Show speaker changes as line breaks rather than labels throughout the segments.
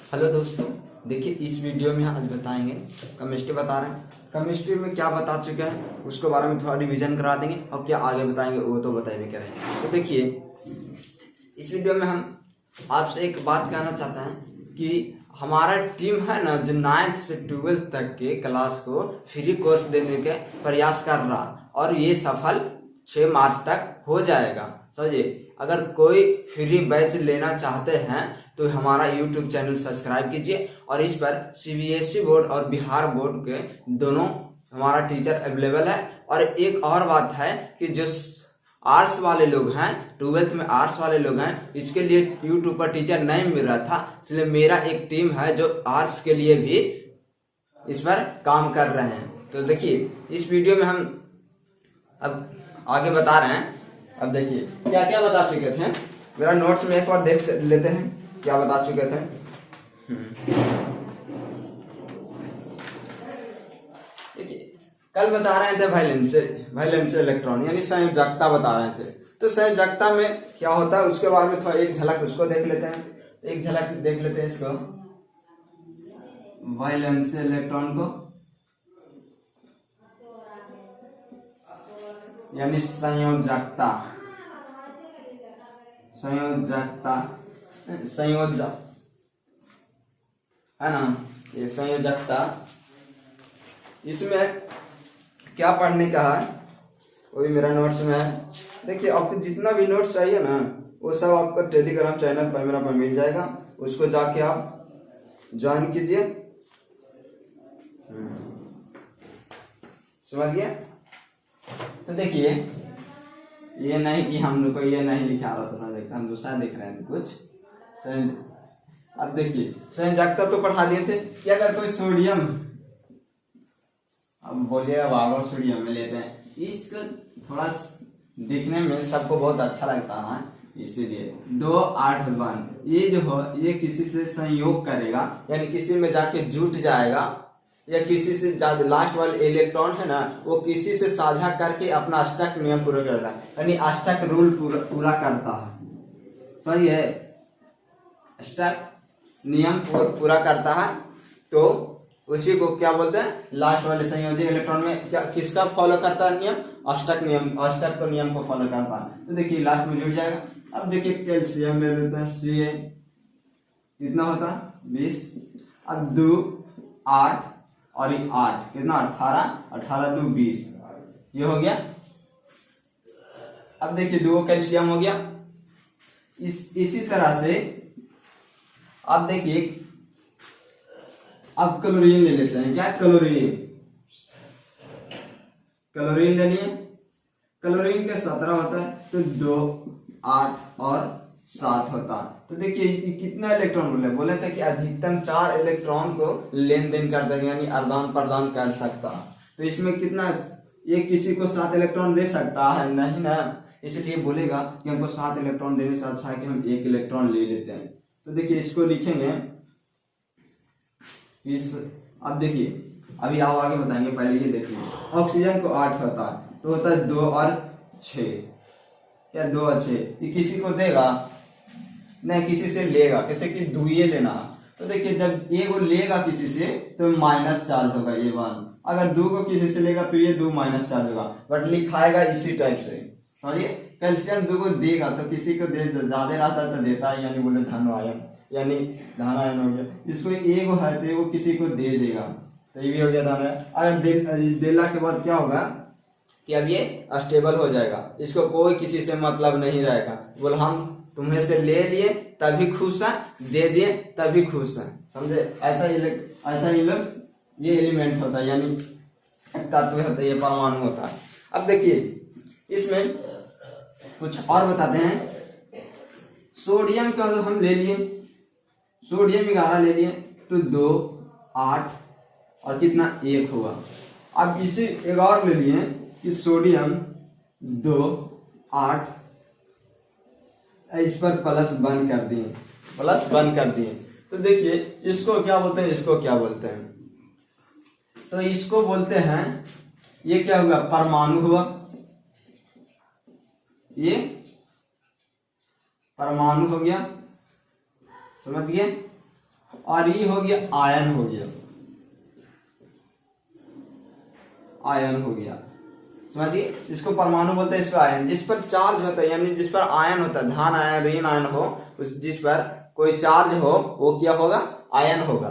Hello दोस्तों, देखिए इस वीडियो में आज बताएंगे केमिस्ट्री बता रहे हैं। केमिस्ट्री में क्या बता चुके हैं उसके बारे में थोड़ा रिवीजन करा देंगे और क्या आगे बताएंगे वो तो बताए भी करेंगे। तो देखिए इस वीडियो में हम आपसे एक बात कहना चाहते हैं कि हमारा टीम है ना जो 9th से 12th तक के क्लास को फ्री कोर्स देने के प्रयास कर रहा और ये सफल 6 मार्च तक हो जाएगा। समझिए, अगर कोई फ्री बैच लेना चाहते हैं तो हमारा YouTube चैनल सब्सक्राइब कीजिए और इस पर CBSE बोर्ड और बिहार बोर्ड के दोनों हमारा टीचर अवेलेबल है। और एक और बात है कि जो आर्ट्स वाले लोग हैं, 12th में आर्ट्स वाले लोग हैं, इसके लिए YouTube पर टीचर नहीं मिल रहा था, इसलिए मेरा एक टीम है जो आर्ट्स के लिए भी इस पर काम कर रहे हैं। तो देखिए इस वीडियो में हम अब आगे बता रहे हैं। अब देखिए क्या क्या बता चुके थे, मेरा नोट्स में एक बार देख लेते हैं क्या बता चुके थे। देखिए कल बता रहे थे वैलेंस इलेक्ट्रॉन यानी संयोजकता बता रहे थे। तो संयोजकता में क्या होता है उसके बारे में थोड़ा एक झलक उसको देख लेते हैं। एक झलक देख लेते हैं इसको, वैलेंस इलेक्ट्रॉन को यानी संयोजकता है ना, ये संयोजकता। इसमें क्या पढ़ने का है वो भी मेरा नोट्स में है। देखिए आपको जितना भी नोट्स चाहिए ना वो सब आपको टेलीग्राम चैनल पर मेरा पर मिल जाएगा, उसको जाके आप ज्वाइन कीजिए। समझ गए? तो देखिए ये नहीं कि हम लोग को ये नहीं लिखा रहा था संयोजकता, हम दूसरा देख रहे थे कुछ। अब देखिए संयोजकता तो पढ़ा दिए थे कि अगर कोई सोडियम, अब बोलिएगा बार सोडियम में लेते हैं, इसको थोड़ा दिखने में सबको बहुत अच्छा लगता है इसीलिए 281 ये जो हो ये किसी से संयोग करेगा यानी किसी में जाके जुट जाएगा या किसी से ज्यादा लास्ट वाले इलेक्ट्रॉन है ना वो किसी से साझा करके अपना अष्टक नियम पूरा करता है यानी अष्टक रूल पूरा करता है। सही है, अष्टक नियम पूरा करता है तो उसी को क्या बोलते हैं, लास्ट वाले संयोजी इलेक्ट्रॉन में क्या किसका फॉलो करता है नियम, अष्टक नियम, अष्टक को नियम को फॉलो करता है। तो देखिए लास्ट में जुड़ जाएगा। अब देखिए कैल्शियम ले लेते हैं Ca कितना होता है 20, अब 2 8 और 8 कितना 18 2 20 ये हो गया। अब देखिए 2 कैल्शियम हो गया। इसी तरह से अब देखिए अब क्लोरीन ले लेते हैं। क्या क्लोरीन ले लिए, क्लोरीन के 17 होता है तो 2 8 और 7 होता है। तो देखिए कितना इलेक्ट्रॉन बोले थे कि अधिकतम 4 इलेक्ट्रॉन को लेन देन कर देंगे यानी आदान प्रदान कर सकता है। तो इसमें कितना ये किसी को 7 इलेक्ट्रॉन दे सकता है नहीं ना, इसलिए बोलेगा कि हमको 7 इलेक्ट्रॉन देने से अच्छा है कि हम 1 इलेक्ट्रॉन ले लेते हैं। तो देखिए इसको लिखेंगे इस। अब देखिए अभी आओ आगे बताएंगे, पहले ये देखिए ऑक्सीजन को 8 होता है तो होता है 2 और 6, क्या 2 और 6 ये किसी को देगा नहीं, किसी से लेगा, किसी की दुइये लेना। तो देखिए जब ये को लेगा किसी से तो माइनस चार्ज होगा ये 1, अगर 2 को किसी से लेगा तो ये 2 माइनस चार्ज होगा, बट लिखाएगा इसी टाइप से। समझिए कैल्शियम 2 को देगा तो किसी को दे ज्यादा रहता तो देता है यानी बोले धनवायन यानी धनायन हो गया। इसको एगो है तो वो किसी को दे देगा तो ये भी हो गया धनायन। अगर देला के बाद क्या होगा कि अब ये स्टेबल हो जाएगा, इसको कोई किसी से मतलब नहीं रहेगा, बोल हम तुम्हें से ले लिए तभी खुश है, दे दिए तभी खुश है। समझे? ऐसा ही लोग ये एलिमेंट होता है यानी तत्व होता है, ये परमाणु होता है। अब देखिए इसमें कुछ और बताते हैं। सोडियम का हम ले लिए, सोडियम 11 ले लिए तो 2 8 और कितना 1 हुआ। अब इसे एक और ले लिए कि सोडियम 2 8 इस पर प्लस 1 कर दिए। तो देखिए इसको क्या बोलते हैं, इसको क्या बोलते हैं, तो इसको बोलते हैं ये क्या हुआ परमाणु हुआ, ये परमाणु हो गया, समझ गए। और ये हो गया आयन हो गया, आयन हो गया, समझिए। इसको परमाणु बोलते हैं, इसको आयन। जिस पर चार्ज होता है यानी जिस पर आयन होता है, धन आयन ऋण आयन हो, उस जिस पर कोई चार्ज हो वो क्या होगा, आयन होगा।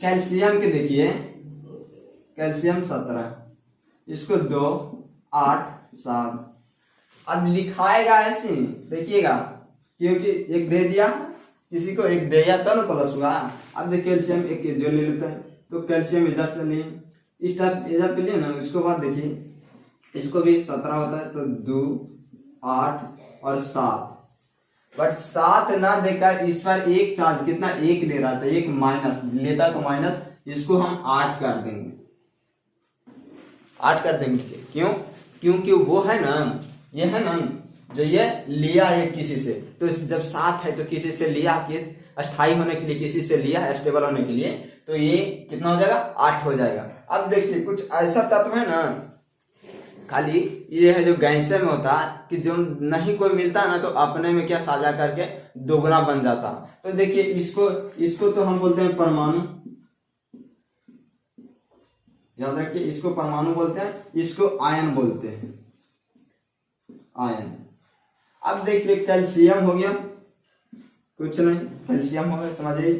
कैल्शियम के देखिए, कैल्शियम 17, इसको 2 8 7। अब लिखाएगा ऐसे, देखिएगा, क्योंकि एक दे दिया किसी को, एक दिया तो ना प्लस हुआ। अब देखिए कैल्शियम एक जो ले लेते हैं, तो कैल्शियम इजा पे लिए, इस टाइप इजा पे लिए ना। उसके बाद देखिए इसको भी 17 होता है, तो 2 8 और 7। बट 7 ना देकर इस पर एक चार्ज कितना, एक ले रहा था, एक माइनस लेता तो माइनस, इसको हम 8 कर देंगे, 8 कर देंगे। क्यों? क्योंकि वो है ना, ये है ना जो ये लिया है किसी से, तो जब 7 है तो किसी से लिया कि अस्थाई होने के लिए, किसी से लिया है स्टेबल होने के लिए, तो ये कितना हो जाएगा, 8 हो जाएगा। अब देखिए कुछ ऐसा तत्व है ना, खाली ये है जो गैसे में होता है कि जो नहीं कोई मिलता ना, तो अपने में क्या साझा करके दोगुना बन जाता। तो देखिए इसको तो हम बोलते हैं परमाणु, याद रखिए, इसको परमाणु बोलते हैं, इसको आयन बोलते हैं, आयन। अब देखिए कैल्शियम हो गया, कुछ नहीं, कैल्शियम हो गया, समझिए।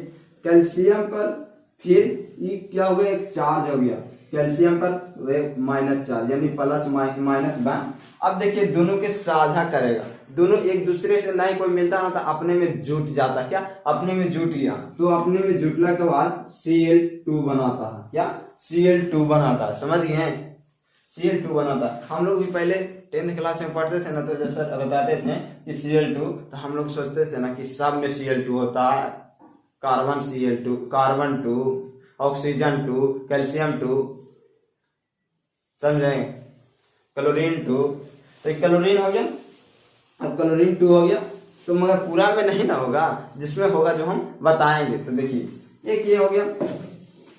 कैल्शियम पर फिर ये क्या हो गया, एक चार्ज हो गया कैल्शियम पर, माइनस चार्ज यानी प्लस माइनस बन। अब देखिए दोनों के साझा करेगा, दोनों एक दूसरे से नहीं कोई मिलता ना, तो अपने में जुट जाता। क्या? अपने में जुट लिया, तो अपने में जुटला के बाद Cl2 बनाता है। क्या? Cl2 बनाता है, समझ गए? Cl2 बनाता है। हम लोग भी पहले 10th क्लास में पढ़ते थे ना, तो जैसा बताते थे कि Cl2, तो हम लोग सोचते थे ना कि सब में Cl2 होता है, carbon Cl2, carbon 2, oxygen 2, calcium 2, समझे, क्लोरीन 2। तो क्लोरीन हो गया, अब क्लोरीन 2 हो गया, तो मगर पूरा में नहीं ना होगा, जिसमें होगा जो हम बताएंगे। तो देखिए एक ये हो गया।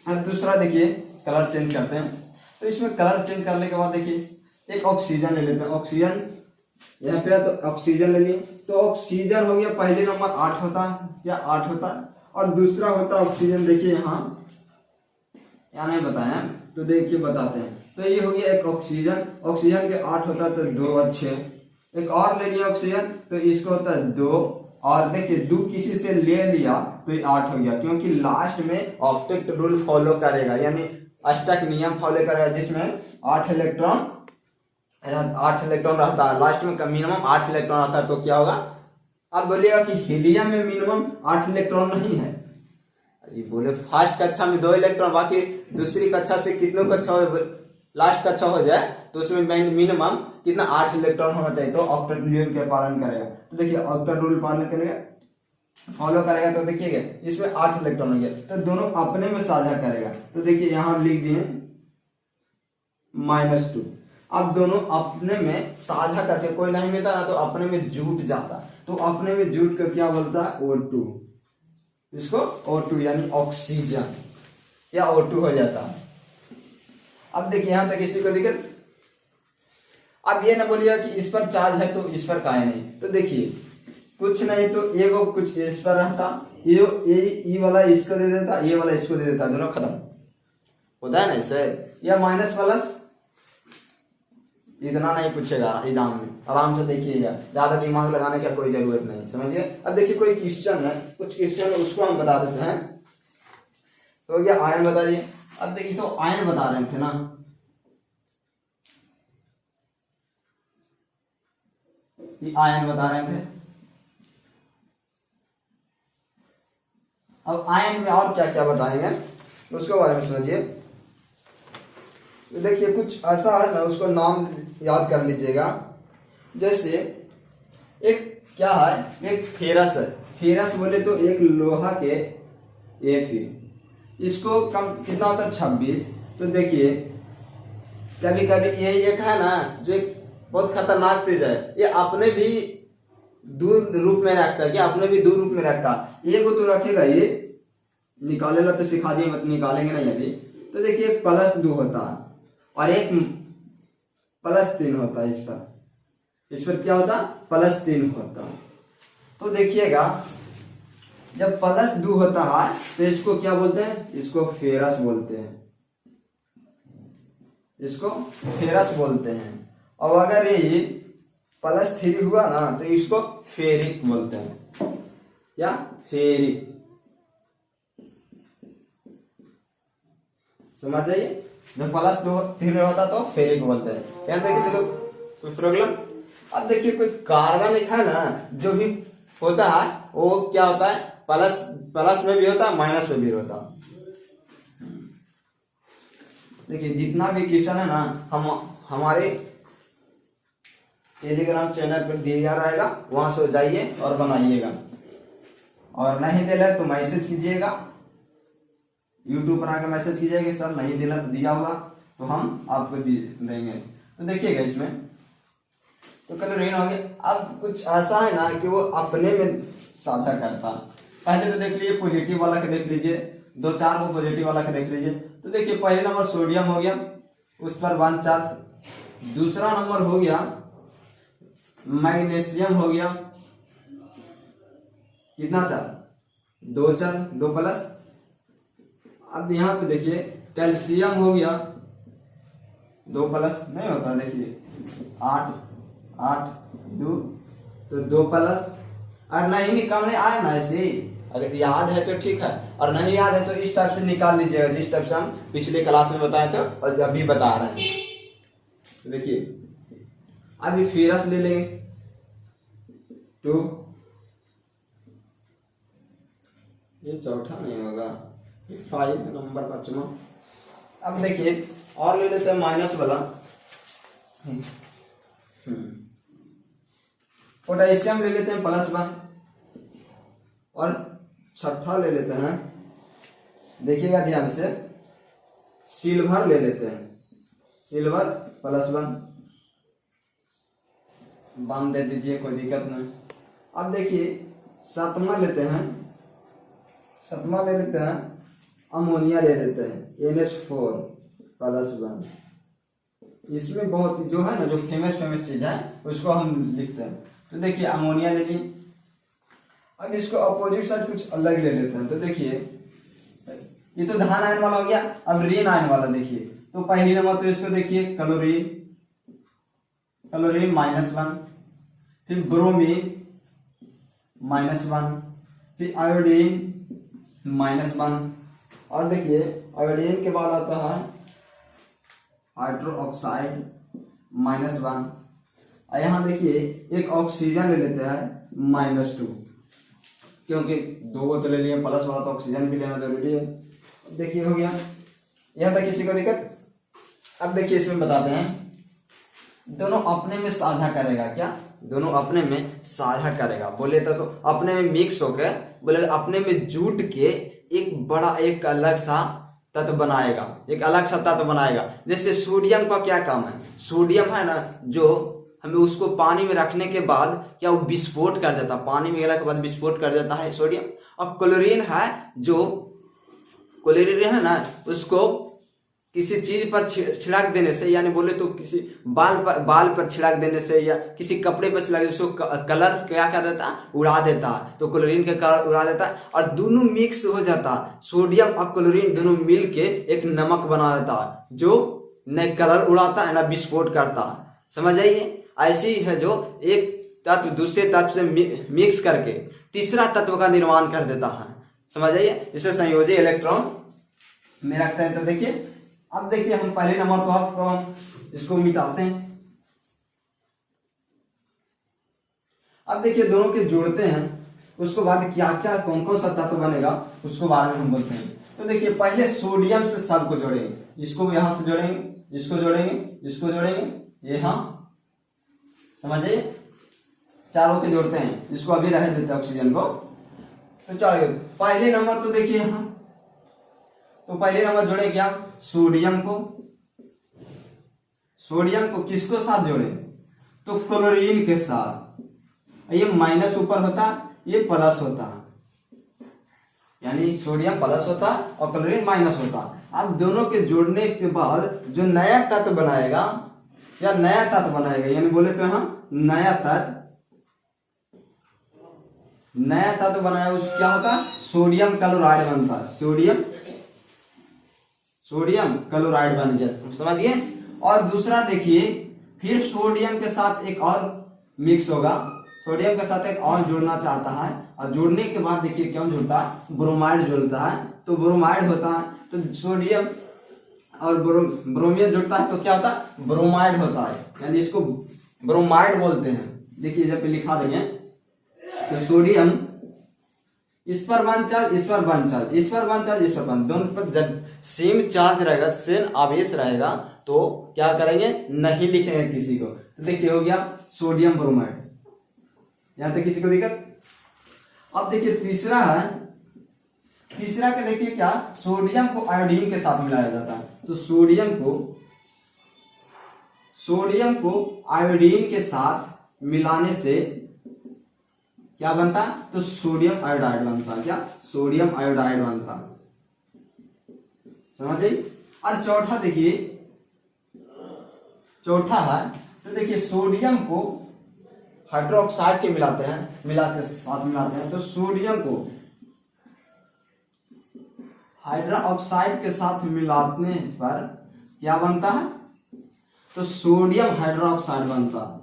अब दूसरा देखिए, कलर चेंज करते हैं। तो इसमें कलर चेंज करने के बाद देखिए एक ऑक्सीजन ले लेते हैं, ऑक्सीजन यहाँ पे है, तो ऑक्सीजन ले लिए, तो ऑक्सीजन हो गया, पहले नंबर 8 होता है, क्या 8 होता है, और दूसरा होता है ऑक्सीजन, देखिए यहाँ नहीं बताया, तो देखिए बताते हैं। तो ये हो गया एक ऑक्सीजन, ऑक्सीजन के 8 होता है, तो 2 और 6। एक और ले लिया ऑक्सीजन, तो इसको होता है 2, और देखिए 2 किसी से ले लिया तो ये 8 हो गया, क्योंकि लास्ट में ऑक्टेट रूल फॉलो करेगा, यानी अष्टक नियम फॉलो करेगा, जिसमें 8 इलेक्ट्रॉन रहता है, लास्ट में मिनिमम 8 इलेक्ट्रॉन रहता है। तो क्या होगा, अब बोलिएगा कि हीलियम में मिनिमम 8 इलेक्ट्रॉन नहीं है, ये बोले फर्स्ट कक्षा में 2 इलेक्ट्रॉन, बाकी दूसरी कक्षा से कितनों कक्षा हो, लास्ट कक्षा हो जाए तो उसमें मिनिमम कितना 8 इलेक्ट्रॉन होना चाहिए, तो ऑक्टेट रूल के पालन करेगा। तो देखिए ऑक्टेट रूल पालन करेगा, फॉलो करेगा, तो देखिएगा इसमें 8 इलेक्ट्रॉन हो गया, तो दोनों अपने में साझा करेगा। तो देखिए यहाँ लिख दिए -2। अब दोनों अपने में साझा करके, कोई नहीं मिलता ना, तो अपने में जुट जाता, तो अपने में जुट कर क्या बोलता है, O2, इसको O2 यानी ऑक्सीजन या O2 हो जाता है। अब देखिए यहां तक किसी को दिक्कत? अब ये ना बोलिएगा कि इस पर चार्ज है तो इस पर काहे नहीं, तो देखिए कुछ नहीं, तो एगो कुछ इस पर रहता, ये वाला इसको दे देता, ये वाला इसको दे देता, दोनों खत्म होता है ना इससे, या माइनस प्लस। इतना नहीं पूछेगा एग्जाम में, आराम से देखिएगा, ज्यादा दिमाग लगाने की कोई जरूरत नहीं, समझिए। अब देखिए कोई क्वेश्चन है, कुछ क्वेश्चन है, उसको हम बता देते हैं। तो क्या आयन बता दिए। अब देखिए तो आयन बता रहे थे ना, ये आयन बता रहे थे। अब आयन में और क्या क्या बताएंगे उसके बारे में समझिए। तो देखिए कुछ ऐसा है ना, उसको नाम याद कर लीजिएगा। जैसे एक क्या है, एक फेरस है, फेरस बोले तो एक लोहा के Fe, इसको कम कितना होता है 26। तो देखिए कभी कभी ये एक है ना जो एक बहुत खतरनाक चीज है, ये अपने भी दूर रूप में रखता है, क्या अपने भी दूर रूप में रखता है। ये को तो रखेगा, ये निकालेगा तो सिखा दिए, मत निकालेंगे नहीं अभी। तो देखिए एक +2 होता है और एक +3 होता है, इस पर क्या होता है, +3 होता है। तो देखिएगा जब +2 होता है तो इसको क्या बोलते हैं? इसको फेरस बोलते हैं, इसको फेरस बोलते हैं। और अगर ये +3 हुआ ना तो इसको फेरिक बोलते हैं। क्या? फेरिक। समझ जाइए, जब +3 होता तो फेरिक बोलते हैं। क्या था किसी को कोई प्रॉब्लम? अब देखिए कोई कार्बन लिखा है ना, जो भी होता है वो क्या होता है? प्लस में भी होता है, माइनस में भी होता है। देखिए जितना भी क्वेश्चन है ना हम हमारे टेलीग्राम चैनल पर दिया रहेगा, वहां से जाइए और बनाइएगा। और नहीं दिला तो मैसेज कीजिएगा, यूट्यूब पर आकर मैसेज कीजिएगा सर नहीं दिया हुआ तो हम आपको देंगे। तो देखिएगा इसमें तो क्लोरीन हो गया। अब कुछ ऐसा है ना कि वो अपने में साझा करता। पहले तो देख लीजिए पॉजिटिव वाला के देख लीजिए, 2-4 को पॉजिटिव वाला के देख लीजिए। तो देखिए पहले नंबर सोडियम हो गया, उस पर 1 4। दूसरा नंबर हो गया मैग्नीशियम हो गया, कितना 4? 2 4, 2 प्लस। अब यहाँ पे देखिए कैल्शियम हो गया 2 प्लस, नहीं होता देखिए 8 8 2 तो 2 प्लस। और नहीं निकालने आए ना ऐसे, अगर याद है तो ठीक है, और नहीं याद है तो इस टाइप से निकाल लीजिएगा, जिस टाइप से हम पिछले क्लास में बताए थे और अभी बता रहे हैं। तो देखिए अभी फेरस ले लेंगे 2, ये चौथा नहीं होगा, 5 नंबर 5वां। अब देखिए और ले लेते हैं माइनस वाला, पोटेशियम ले लेते हैं +1। और छठा ले लेते हैं, देखिएगा ध्यान से, सिल्वर ले लेते हैं, सिल्वर +1 बांध दे दीजिए, कोई दिक्कत नहीं। अब देखिए सातवां लेते हैं, सातवां ले लेते हैं अमोनिया ले लेते हैं NH4 +1। इसमें बहुत जो है ना जो फेमस चीज है उसको हम लिखते हैं। तो देखिए अमोनिया ले ली। अब इसको अपोजिट साइड कुछ अलग ले लेते हैं। तो देखिए ये तो धान आयन वाला हो गया, अब रीन आयन वाला देखिए। तो पहली नंबर तो इसको देखिए क्लोरीन, क्लोरीन -1, फिर ब्रोमीन -1, फिर आयोडीन -1। और देखिए आयोडीन के बाद आता है हाइड्रोक्साइड -1। और यहाँ देखिए एक ऑक्सीजन ले लेते हैं -2, क्योंकि 2 बोतल ले लिए प्लस वाला तो ऑक्सीजन भी लेना जरूरी है। देखिए हो गया, यहाँ तक किसी को दिक्कत? अब देखिए इसमें बताते हैं दोनों अपने में साझा करेगा। क्या? दोनों अपने में साझा करेगा। बोले तो अपने में मिक्स होकर, बोले अपने में जुट के एक बड़ा एक अलग सा तत्व बनाएगा, एक अलग सा तत्व बनाएगा। जैसे सोडियम का क्या काम है? सोडियम है ना जो हमें उसको पानी में रखने के बाद क्या वो विस्फोट कर देता है, पानी में गिरने के बाद विस्फोट कर देता है सोडियम। और क्लोरीन है जो क्लोरीन है ना उसको किसी चीज पर छिड़क देने से, यानी बोले तो किसी बाल पर छिड़क देने से या किसी कपड़े पर छिड़क उसको कलर क्या कर देता है? उड़ा देता है। तो क्लोरीन का कलर उड़ा देता है और दोनों मिक्स हो जाता है। सोडियम और क्लोरीन दोनों मिल के एक नमक बना देता है जो न कलर उड़ाता है न विस्फोट करता है। समझ आइए, ऐसी है जो एक तत्व दूसरे तत्व से मिक्स करके तीसरा तत्व का निर्माण कर देता है। समझ आइए, इसे संयोजी इलेक्ट्रॉन में रखते हैं। तो देखिए अब देखिए हम पहले नंबर तो आपको इसको मिटाते हैं। अब देखिए दोनों के जोड़ते हैं, उसके बाद क्या क्या कौन कौन सा तत्व बनेगा उसको बारे में हम बोलते हैं। तो देखिए पहले सोडियम से सबको जोड़ेंगे, इसको यहां से जोड़ेंगे, इसको जोड़ेंगे, इसको जोड़ेंगे, ये हाँ समझिए चारों के जोड़ते हैं। इसको अभी रह देते हैं ऑक्सीजन को। तो चलिए पहले नंबर तो देखिए यहाँ, तो पहले नंबर जोड़े क्या? सोडियम को। सोडियम को किसको साथ जोड़े? तो क्लोरीन के साथ। ये माइनस ऊपर होता, ये प्लस होता, यानी सोडियम प्लस होता और क्लोरीन माइनस होता। अब दोनों के जोड़ने के बाद जो नया तत्व बनाएगा या नया तत्व बनाएगा, यानी बोले तो यहाँ नया तत्व नया तत्व बनाया उस क्या होता है, सोडियम क्लोराइड बनता है, सोडियम क्लोराइड बन गया, समझिए। और दूसरा देखिए, फिर सोडियम के साथ एक और मिक्स होगा, सोडियम के साथ एक और जुड़ना चाहता है, और जुड़ने के बाद देखिए क्यों जुड़ता है, ब्रोमाइड जुड़ता है, तो ब्रोमाइड होता है, तो सोडियम और ब्रोमियम जुड़ता है तो क्या होता है, ब्रोमाइड होता है, यानी इसको ब्रोमाइड बोलते हैं। देखिए जब पे लिखा देंगे तो सोडियम इस पर वन चार्ज, इस पर वन चार्ज, इस पर वन चार्ज, इस पर वन, दोनों पर जब सेम चार्ज रहेगा, सेम आवेश रहेगा, तो क्या करेंगे, नहीं लिखेंगे किसी को। तो देखिए हो गया सोडियम ब्रोमाइड, यहां तक किसी को दिक्कत। अब देखिए तीसरा है, तीसरा का देखिए क्या, सोडियम को आयोडीन के साथ मिलाया जाता है, तो सोडियम को आयोडीन के साथ मिलाने से क्या बनता है, तो सोडियम आयोडाइड बनता है, क्या, सोडियम आयोडाइड बनता है, समझ गई। और चौथा देखिए, चौथा है, तो देखिए सोडियम को हाइड्रोक्साइड के साथ मिलाते हैं, तो सोडियम को हाइड्रोक्साइड के साथ मिलाने पर क्या बनता है, तो सोडियम हाइड्रोक्साइड बनता है,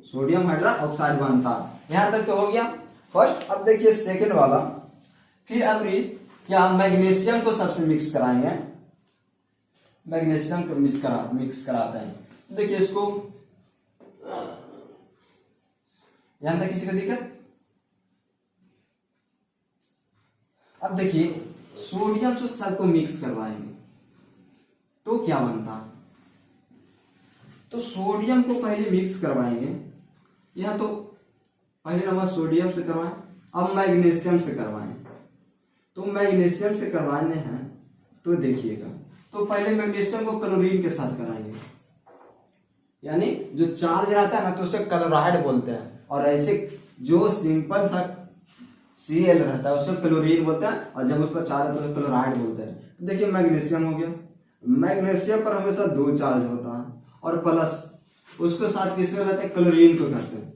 सोडियम हाइड्रोक्साइड बनता है। यहां तक तो हो गया फर्स्ट। अब देखिए सेकंड वाला, फिर अब क्या मैग्नीशियम को सबसे मिक्स कराएंगे, मैग्नीशियम को मिक्स कराते हैं। देखिए इसको, यहां तक किसी को दिक्कत। अब देखिए सोडियम से सबको मिक्स करवाएंगे तो क्या बनता, तो सोडियम को पहले मिक्स करवाएंगे, यह तो पहले नंबर सोडियम से करवाएं, अब मैग्नीशियम से करवाएं, तो मैग्नीशियम से करवाने हैं तो देखिएगा, तो पहले मैग्नीशियम को क्लोरीन के साथ कराएंगे, यानी जो चार्ज रहता है ना तो उसे क्लोराइड बोलते हैं, और ऐसे जो सिंपल सा Cl रहता है उसे क्लोरीन बोलते हैं, और जब उस पर चार्ज होता है तो क्लोराइड बोलते हैं। देखिए मैग्नीशियम हो गया, मैग्नीशियम पर हमेशा 2 चार्ज होता है, और प्लस उसके साथ किसको रहता है, क्लोरीन को करते हैं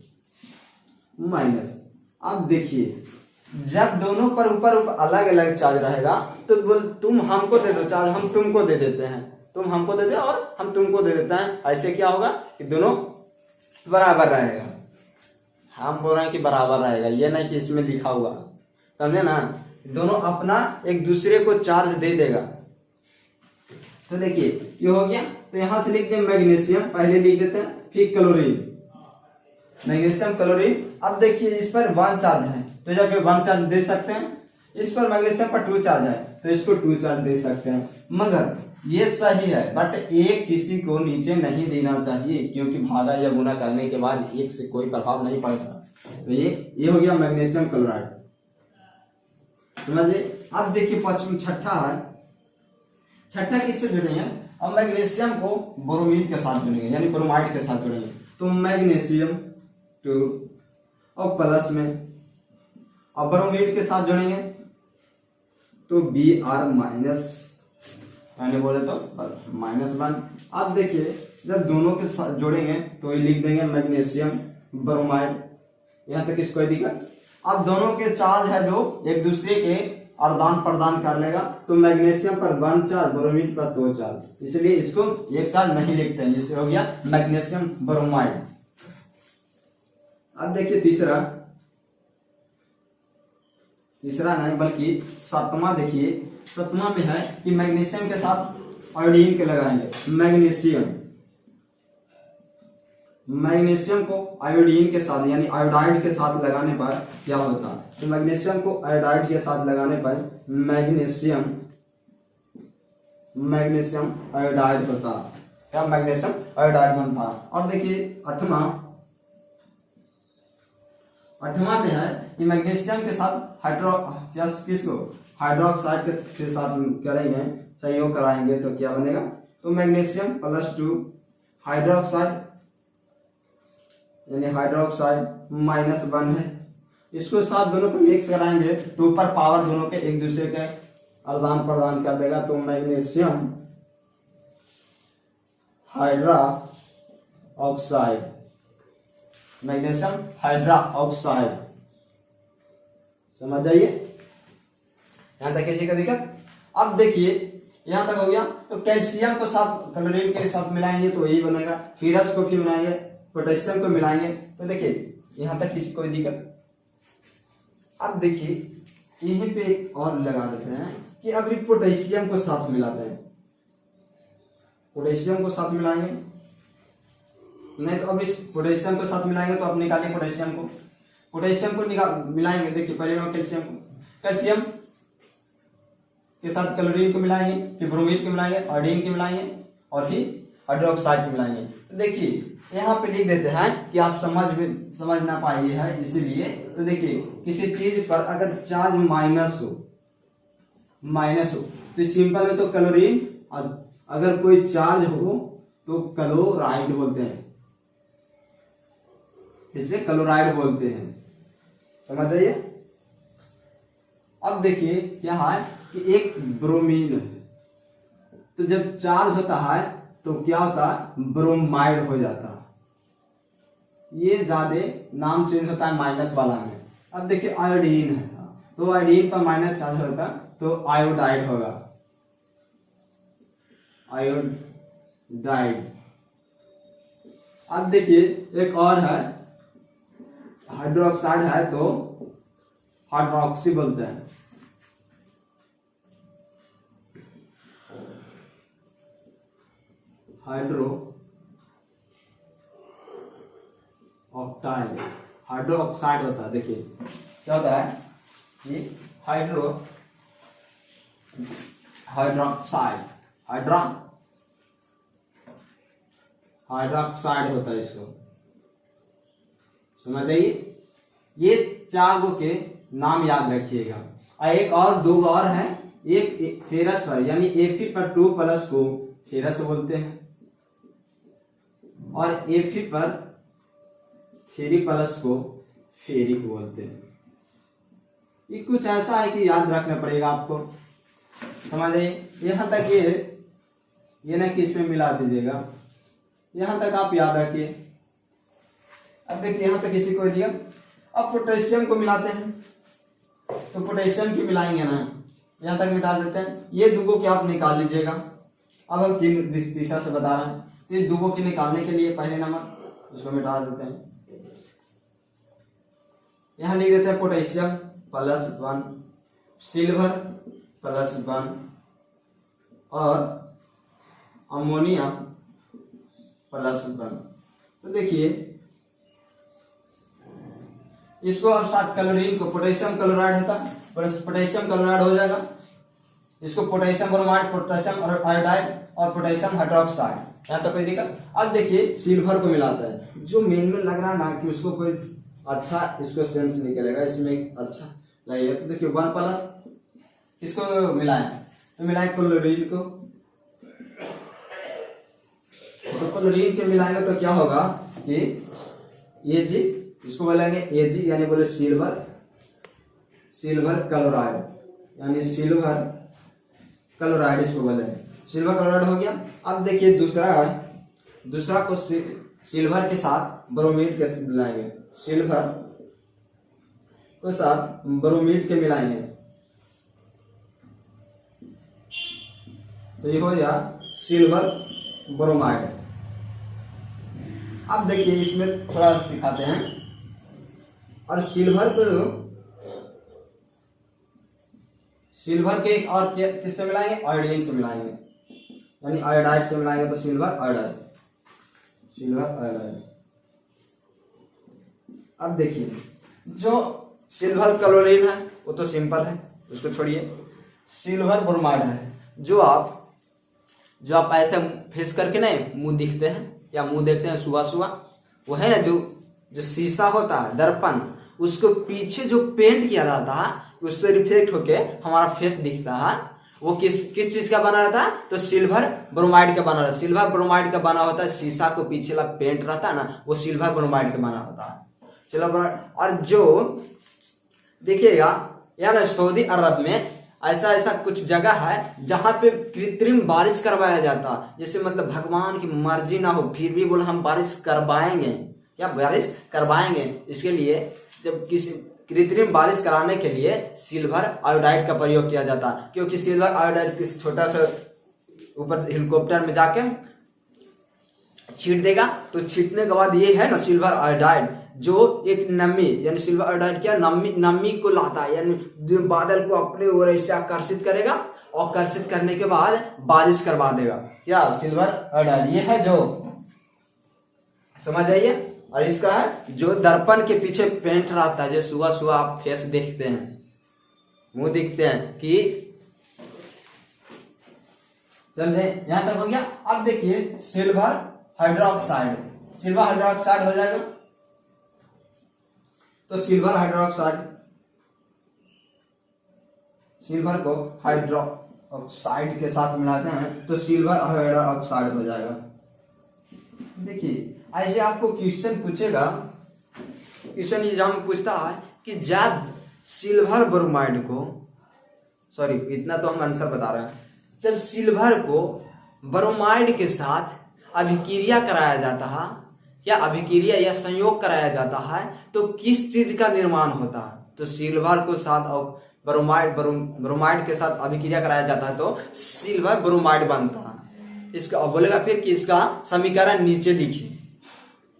माइनस। अब देखिए जब दोनों पर ऊपर अलग अलग चार्ज रहेगा तो बोल तुम हमको दे दो चार्ज, हम तुमको दे देते हैं, तुम हमको दे दे और हम तुमको दे देते हैं, ऐसे क्या होगा कि दोनों बराबर रहेगा। हम बोल रहे हैं कि बराबर रहेगा, ये नहीं कि इसमें लिखा हुआ, समझे ना, दोनों अपना एक दूसरे को चार्ज दे देगा। तो देखिए ये हो गया, तो यहां से लिखते हैं मैग्नीशियम, पहले लिख देते हैं, फिर क्लोरीन, मैग्नीशियम क्लोरीन। अब देखिए इस पर 1 चार्ज है तो जाके 1 चार्ज दे सकते हैं, इस पर मैग्नीशियम पर 2 चार्ज है तो इसको 2 चार्ज दे सकते हैं, मगर ये सही है, बट एक किसी को नीचे नहीं देना चाहिए, क्योंकि भागा या गुना करने के बाद एक से कोई प्रभाव नहीं पड़ता। तो ये हो गया मैग्नीशियम क्लोराइड, समझिए। अब देखिए छठा है, छठा किससे जुड़ेंगे, अब मैग्नीशियम को ब्रोमीन के साथ जुड़ेंगे, यानी ब्रोमाइड के साथ जुड़ेंगे, तो मैग्नीशियम 2 और प्लस में, अब ब्रोमीन के साथ जुड़ेंगे तो Br माइनस, मैंने बोले तो -1। अब देखिए जब दोनों के साथ जोड़ेंगे तो ये लिख देंगे मैग्नीशियम ब्रोमाइड, यहां तक इसको दिक्कत। अब दोनों के चार्ज है जो एक दूसरे के आदान प्रदान कर लेगा, तो मैग्नीशियम पर 1 चार्ज, ब्रोमीन पर 2 चार्ज, इसलिए इसको 1 चार्ज नहीं लिखते हैं, इससे हो गया मैग्नीशियम ब्रोमाइड। अब देखिए तीसरा नहीं बल्कि 7वां, देखिए 7वां में है कि मैग्नीशियम के साथ आयोडीन के लगाएंगे, मैग्नीशियम को आयोडीन के साथ यानी आयोडाइड के साथ लगाने पर क्या होता है, तो मैग्नीशियम को आयोडाइड के साथ लगाने पर मैग्नीशियम आयोडाइड होता है, क्या मैग्नीशियम आयोडाइड बनता है। और देखिए 8वां में है कि मैग्नीशियम के साथ हाइड्रोक्साइड के साथ करेंगे, संयोग कराएंगे तो क्या बनेगा, तो मैग्नीशियम +2 हाइड्रोक्साइड, यानी हाइड्रोक्साइड -1 है, इसको साथ दोनों को मिक्स कराएंगे तो ऊपर पावर दोनों के एक दूसरे के आदान प्रदान कर देगा, तो मैग्नीशियम हाइड्रोक्साइड मैग्नीशियम हाइड्रोक्साइड। समझ जाइए, यहां तक किसी का दिक्कत। अब देखिए यहां तक हो गया। तो कैल्शियम को साथ क्लोरीन के साथ मिलाएंगे तो यही बनेगा। फेरस को फिर मिलाएंगे, पोटेशियम को मिलाएंगे। तो देखिए यहां तक किसी कोई दिक्कत। अब देखिए यहीं पे एक और लगा देते हैं कि अभी पोटेशियम को साथ मिलाते हैं। पोटेशियम को साथ मिलाएंगे, नहीं तो अब इस पोटेशियम को साथ मिलाएंगे तो अब निकालिए पोटेशियम को। पोटेशियम को मिलाएंगे। देखिए पहले हम कैल्शियम को, कैल्शियम के साथ क्लोरीन को मिलाएंगे, फिर ब्रोमीन को मिलाएंगे, आयोडीन को मिलाएंगे और फिर हाइड्रोक्साइड को मिलाएंगे। तो देखिए यहाँ पे लिख देते हैं कि आप समझ ना पाइए है इसलिए। तो देखिए किसी चीज पर अगर चार्ज माइनस हो तो सिंपल में तो क्लोरीन, अगर कोई चार्ज हो तो क्लोराइड बोलते हैं, इसे क्लोराइड बोलते हैं। समझ जाइए। अब देखिए क्या है कि एक ब्रोमीन है, तो जब चार्ज होता है तो क्या होता है, ब्रोमाइड हो जाता है। ये ज्यादा नाम चेंज होता है माइनस वाला में। अब देखिए आयोडीन है, तो आयोडीन पर माइनस चार्ज होता है तो आयोडाइड होगा, आयोडाइड। अब देखिए एक और है हाइड्रोक्साइड है तो हाइड्रोक्सी बोलते हैं। हाइड्रो ऑक्साइड, हाइड्रोक्साइड होता है। देखिए क्या होता है कि हाइड्रोक्साइड, हाइड्रोक्साइड होता है इसको। समझ जाइए। ये चार गो के नाम याद रखिएगा। और एक और दो और है, एक फेरस पर यानी Fe पर 2 प्लस को फेरस बोलते हैं और Fe पर 3 प्लस को फेरिक बोलते हैं। ये कुछ ऐसा है कि याद रखना पड़ेगा आपको। समझ आइए। यहां तक ये ना कि इसमें मिला दीजिएगा, यहां तक आप याद रखिए। अब देखिए यहां तक किसी को दिया। अब पोटेशियम को मिलाते हैं, तो पोटेशियम की मिलाएंगे ना, यहां तक मिटा देते हैं। ये दुगो की आप निकाल लीजिएगा। अब हम तीसरा से बता रहे हैं, तो ये दुगो की निकालने के लिए पहले नंबर इसको मिटा देते हैं। यहां लिख देते हैं पोटेशियम +1, सिल्वर +1 और अमोनियम +1। तो देखिए इसको अब साथ क्लोरीन को, पोटेशियम क्लोराइड होता है, पोटेशियम क्लोराइड हो जाएगा। इसको पोटेशियम ब्रोमाइड, पोटेशियम आयोडाइड और पोटेशियम हाइड्रोक्साइड। यहाँ तक कोई दिक्कत। अब देखिए सिल्वर को मिलाता है, जो मेन में लग रहा है ना कि उसको कोई अच्छा इसको सेंस निकलेगा, इसमें अच्छा लगेगा। तो देखिए 1 प्लस किसको मिलाए, तो मिलाए क्लोरीन को। तो क्लोरीन के मिलाएंगे तो क्या होगा कि ये जी इसको बोलेंगे Ag यानी बोले सिल्वर क्लोराइड, यानी सिल्वर क्लोराइड इसको बोलेंगे। सिल्वर क्लोराइड हो गया। अब देखिए दूसरा को सिल्वर के साथ ब्रोमीड के मिलाएंगे, सिल्वर को साथ ब्रोमीड के मिलाएंगे तो ये हो गया सिल्वर ब्रोमाइड। अब देखिए इसमें थोड़ा सिखाते हैं। और सिल्वर के एक और किससे मिलाएंगे, आयोडीन से मिलाएंगे, यानी आयोडाइड से मिलाएंगे तो सिल्वर आयोडाइड। अब देखिए जो सिल्वर क्लोरीन है वो तो सिंपल है, उसको छोड़िए। सिल्वर ब्रोमाइड है, जो आप ऐसे फेस करके ना मुंह दिखते हैं या मुंह देखते हैं सुबह, वो है ना जो शीशा होता है, दर्पण, उसको पीछे जो पेंट किया जाता है उससे रिफ्लेक्ट होके हमारा फेस दिखता है। वो किस चीज का बना रहता है, तो सिल्वर ब्रोमाइड का बना रहता है। सिल्वर ब्रोमाइड का बना होता है, शीशा को पीछे ला पेंट रहता है ना, वो सिल्वर ब्रोमाइड का बना होता है, सिल्वर ब्रोमाइड। और जो देखिएगा यार सऊदी अरब में ऐसा कुछ जगह है जहां पे कृत्रिम बारिश करवाया जाता है। जैसे मतलब भगवान की मर्जी ना हो फिर भी बोले हम बारिश करवाएंगे,
क्या बारिश करवाएंगे। इसके लिए जब किसी कृत्रिम बारिश कराने के लिए सिल्वर आयोडाइड का प्रयोग किया जाता है, क्योंकि सिल्वर आयोडाइड किस छोटा सा ऊपर हेलीकॉप्टर में जाके छीट देगा, तो छीटने के बाद ये है ना सिल्वर आयोडाइड जो एक नमी, यानी सिल्वर आयोडाइड क्या नमी को लाता है, यानी बादल को अपने ओर ऐसे आकर्षित करेगा, और आकर्षित करने के बाद बारिश करवा देगा। क्या सिल्वर आयोडाइड ये है जो, समझ आइए। और इसका है जो दर्पण के पीछे पेंट रहता है, जो सुबह सुबह आप फेस देखते हैं, मुंह दिखते हैं कि, समझे, यहां तक हो गया। अब देखिए सिल्वर हाइड्रोक्साइड, सिल्वर हाइड्रोक्साइड हो जाएगा, तो सिल्वर हाइड्रोक्साइड, सिल्वर को हाइड्रोक्साइड के साथ मिलाते हैं तो सिल्वर हाइड्रोक्साइड हो जाएगा। देखिए ऐसे आपको क्वेश्चन पूछेगा, क्वेश्चन एग्जाम में पूछता है कि जब सिल्वर ब्रोमाइड को, सॉरी इतना तो हम आंसर बता रहे हैं, जब सिल्वर को ब्रोमाइड के साथ अभिक्रिया कराया जाता है, या अभिक्रिया या संयोग कराया जाता है, तो किस चीज का निर्माण होता है। तो सिल्वर को साथ ब्रोमाइड के साथ अभिक्रिया कराया जाता है तो सिल्वर ब्रोमाइड बनता है। इसका बोलेगा फिर कि इसका समीकरण नीचे लिखिए,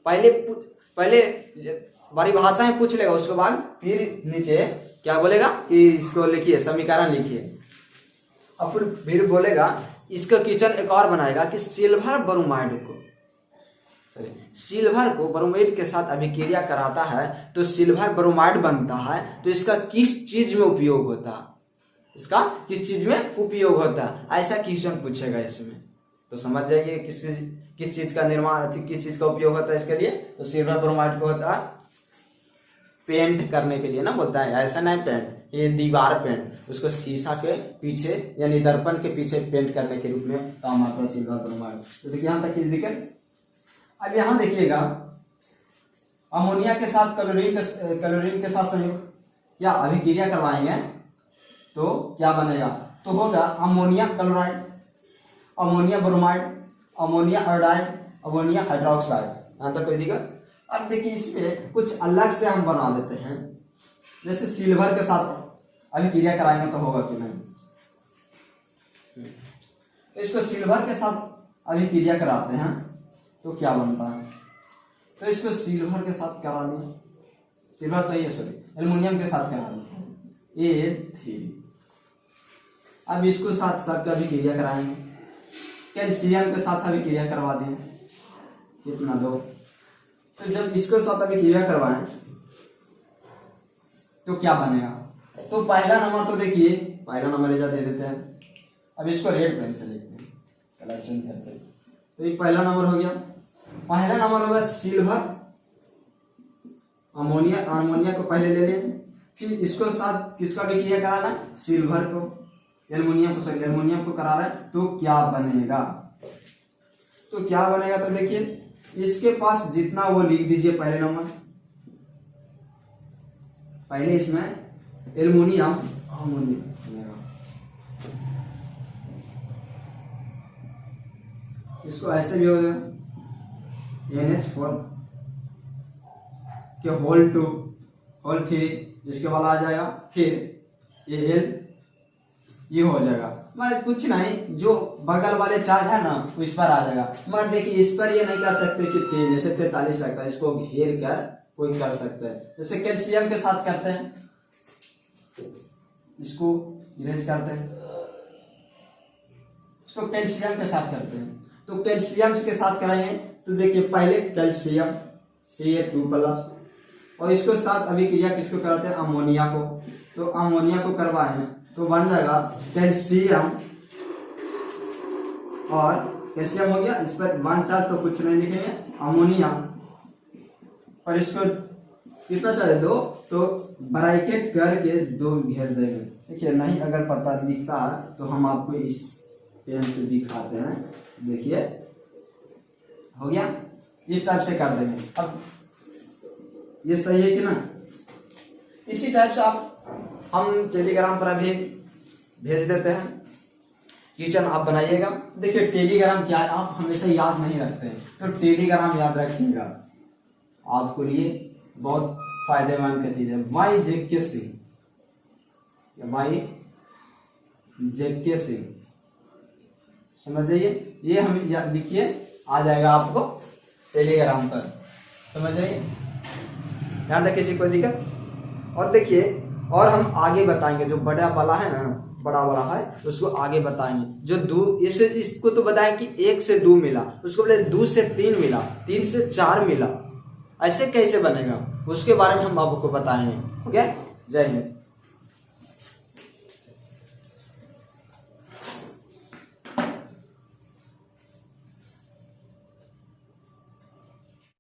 पहले परिभाषाएं पूछ लेगा, उसके बाद फिर नीचे क्या बोलेगा कि इसको लिखिए, समीकरण लिखिए। और फिर बोलेगा इसका क्वेश्चन एक और बनाएगा कि सिल्वर ब्रोमाइड के साथ अभिक्रिया कराता है तो सिल्वर ब्रोमाइड बनता है, तो इसका किस चीज में उपयोग होता है, इसका किस चीज में उपयोग होता है, ऐसा क्वेश्चन पूछेगा इसमें। तो समझ जाइए किस चीज का निर्माण, किस चीज का उपयोग होता है इसके लिए। तो सिल्वर ब्रोमाइड को होता है पेंट करने के लिए ना, बोलता है ऐसा नहीं पेंट, ये दीवार पेंट, उसको शीशा के पीछे यानी दर्पण के पीछे पेंट करने के रूप में काम आता है सिल्वर ब्रोमाइड। तो देखिए यहाँ तक की दिक्कत। अब यहाँ देखिएगा अमोनिया के साथ क्लोरीन के साथ संयोग या अभिक्रिया करवाएंगे तो क्या बनेगा, तो होगा ammonia chloride, ammonia bromide, ammonia iodide, ammonia hydroxide. यहाँ तक कोई दिक्कत। अब देखिए इसमें कुछ अलग से हम बना देते हैं, जैसे सिल्वर के साथ अभिक्रिया कराएंगे तो होगा कि नहीं, तो इसको सिल्वर के साथ अभिक्रिया कराते हैं तो क्या बनता है, तो इसको सिल्वर के साथ करा दें, सिल्वर तो ये सॉरी एल्युमिनियम के साथ करा दें A3। अब इसको साथ साथ अभिक्रिया कराएंगे, कैल्शियम के साथ अभिक्रिया करवा दें, कितना दो, तो जब इसको साथ अभिक्रिया करवाएं तो क्या बनेगा। तो पहला नंबर तो देखिए, पहला नंबर दे देते हैं, अब इसको रेड पेन से लिखते हैं कलेक्शन करके, तो ये पहला नंबर हो गया। पहला नंबर होगा सिल्वर, अमोनिया को पहले ले लें, फिर इसको साथ किसका अभिक्रिया कराना, सिल्वर को, एल्युमिनियम को करा रहा है, तो क्या बनेगा, तो क्या बनेगा, तो देखिए इसके पास जितना वो लिख दीजिए पहले नंबर, पहले इसमें एल्युमिनियम इसको ऐसे भी हो गया NH4 के होल 2 होल 3, इसके बाद आ जाएगा फिर Al, ये हो जाएगा। मगर कुछ नहीं, जो बगल वाले चार्ज है ना उस पर आ जाएगा। मगर देखिए इस पर ये नहीं कर सकते कि 3 जैसे 43 लगता है, इसको घेर कर कोई कर सकता है, जैसे कैल्शियम के साथ करते हैं, इसको इरेज करते हैं, इसको कैल्शियम के साथ करते हैं, तो कैल्शियम के साथ कराएंगे तो देखिए पहले कैल्शियम Ca2+, और इसको साथ अभिक्रिया किसको कराते हैं, अमोनिया को, तो अमोनिया को करवाएं तो बन जाएगा कैल्शियम, और कैल्शियम हो गया, इस पर 1 चार्ज तो कुछ नहीं लिखेंगे, अमोनिया, और इसको कितना चाहिए 2, तो ब्रैकेट करके 2 घेर देंगे। देखिए नहीं अगर पता दिखता है तो हम आपको इस पेन से दिखाते हैं, देखिए हो गया, इस टाइप से कर देंगे। अब ये सही है कि ना, इसी टाइप से आप हम टेलीग्राम पर अभी भेज देते हैं, किचन आप बनाइएगा। देखिए टेलीग्राम क्या है, आप हमेशा याद नहीं रखते हैं, तो टेलीग्राम याद रखिएगा, आपके लिए बहुत फायदेमंद का चीज है। वाई जेके सिंह, वाई जेके सिंह, समझ जाइए। ये हम लिखिए, आ जाएगा आपको टेलीग्राम पर, समझ जाइए। यहाँ तक किसी कोई दिक्कत? और देखिए, और हम आगे बताएंगे, जो बड़ा वाला है ना, बड़ा वाला है उसको आगे बताएंगे। जो इसको तो बताएं कि 1 से 2 मिला, उसको बोले 2 से 3 मिला, 3 से 4 मिला, ऐसे कैसे बनेगा उसके बारे में हम आपको बताएंगे। ओके, जय हिंद।